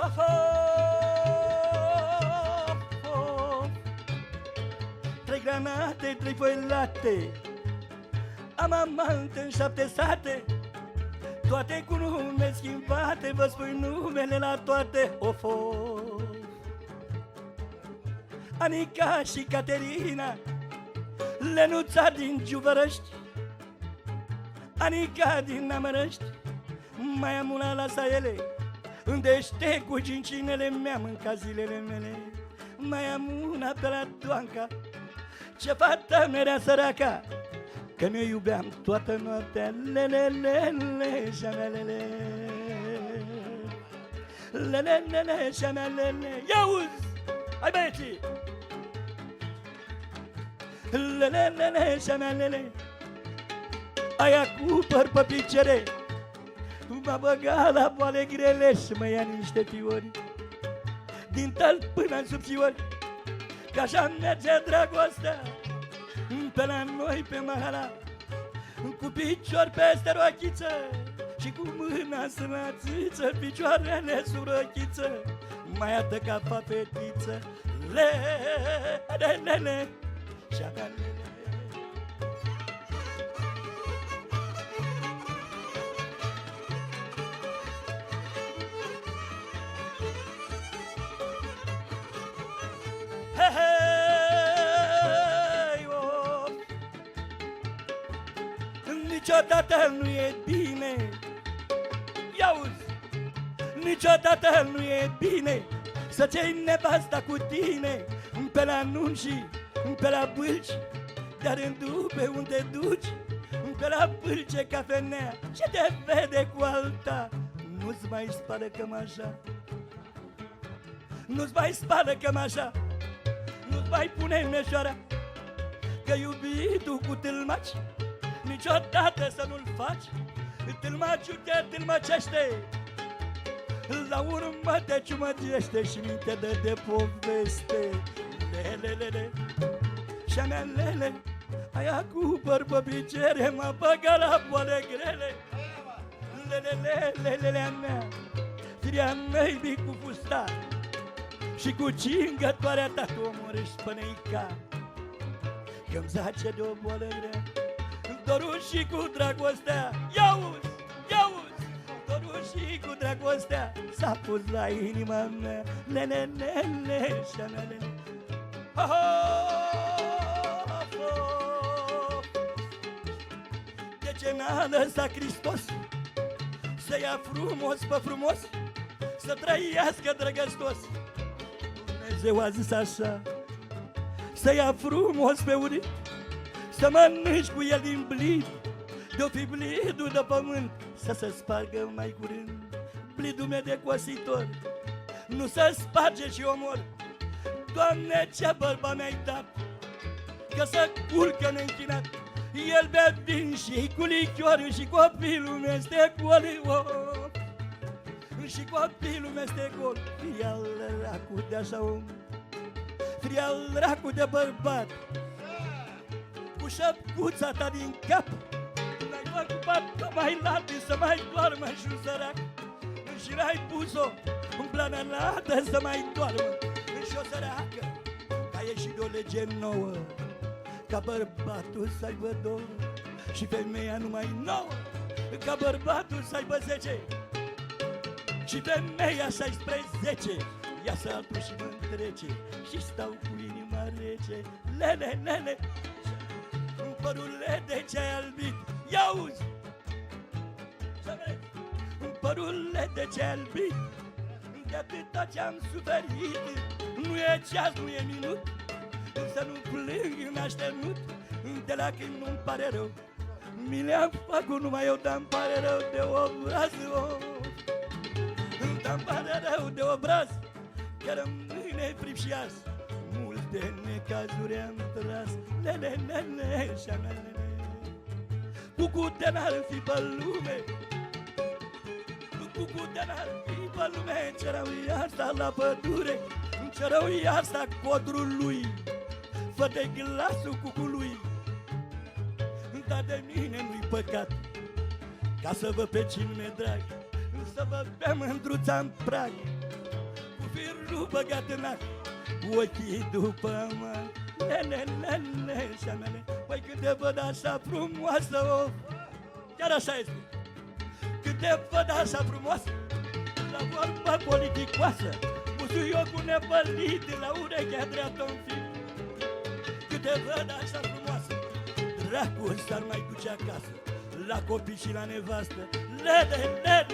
Of, of. 3 granate, 3 foi latte. Am amante în 7 sate, toate cu nume schimbate. Vă spui numele la toate. Of, of. Anica și Caterina, Lenuța din Giuvărăști, Anica din Amărăști. Mai am una la Saiele, unde știe cu cincinele mi-am mâncat zilele mele. Mai am una pe la Toanca, ce fată merea săraca, că mi-o iubeam toată noaptea. Lelelele, șamelele, lelelele, șamelele. Ia-uzi, hai băieții! Lelelele, șamelele, aia cu păr pe picere m-a băgat la boale grele și mă ia niște fiori din tăl până în subțiori, că așa merge dragostea pe la noi pe Mahala, cu picior peste rochiță și cu mâna sănățiță, picioarele sub rochiță, mai iată ca fa fetiță. Le-le-le, șagalele. Niciodată nu e bine, ia-uzi, niciodată nu e bine să-ți iei nevasta cu tine pe la nunci, pe la bâlci, dar în dube unde duci, pe la bâlce cafenea, ce te vede cu alta, nu-ți mai spală cămașa, nu-ți mai spală cămașa, nu-ți mai pune meșoara, că iubitul cu tâlmaci niciodată să nu-l faci. Tâlmaciul te tâlmăcește, la urmă te ciumăgește și minte de poveste. Lelelele, șamelele, aia cu păr pe picere m-a băgat la boale grele. Lelelelelelea mea, firea mea cu fustat și cu cingătoarea ta tu omorâși până-i că-mi zace de o boală grea. Dorul și cu dragostea, ia-uzi, ia-uzi, dorul și cu dragostea s-a pus la inima mea. Lelelele, șamelele, de ce n-a lăsat Hristos să ia frumos pe frumos, să trăiască drăgăstos? Dumnezeu a zis așa, să ia frumos pe urit, să mănânci cu el din blid, de-o fi blidul de pământ, să se spargă mai curând. Blidul meu de cositor nu se sparge și omor. Doamne, ce bărba mi-ai dat, că să culcă neînchinat. El bea vin și cu lichior și copilul meu este gol, și copilul meu este gol. Fie-al dracu de așa om, fie-al dracu de bărbat, cu șăpcuța ta din cap n-ai făcut că mai late să mai doarmă și un sărac, și n-ai pus-o în planăladă să mai doarmă și o săracă. Ca ieșit de o lege nouă, ca bărbatul să aibă 2 și femeia numai 9, ca bărbatul să aibă 10 și femeia 16. Ia-să altul și mă întrece și stau cu inima rece. Lele, lele, părule, de ce ai albit? Ia-uzi! Părule, de ce ai albit? De atâta ce-am suferit, nu e ceas, nu e minut, să nu plâng în așternut, de la când nu-mi pare rău. Mi le-am făcut numai eu, dar-mi pare rău de obraz, dar-mi pare rău de obraz, că rămâne friп și ars. Multe necazuri am tras, lele, lele, șamelele. Cucute n-ar fi pe lume, cucute n-ar fi pe lume, ce rău e asta la pădure, ce rău e asta codrul lui, fă-te glasul cucului. Dar de mine nu-i păcat, ca să vă pe cine drag, să vă bea mândruța în prag. capul băgat în nas, ochii după mă, nene, șamele. Păi când te văd așa frumoasă, oh, chiar așa este. Când te văd așa frumoasă, la vorba politicoasă, busuiocul nepălit la urechea dreaptă-n fi. Când te văd așa frumoasă, dracul s-ar mai duce acasă, la copii și la nevastă, lele,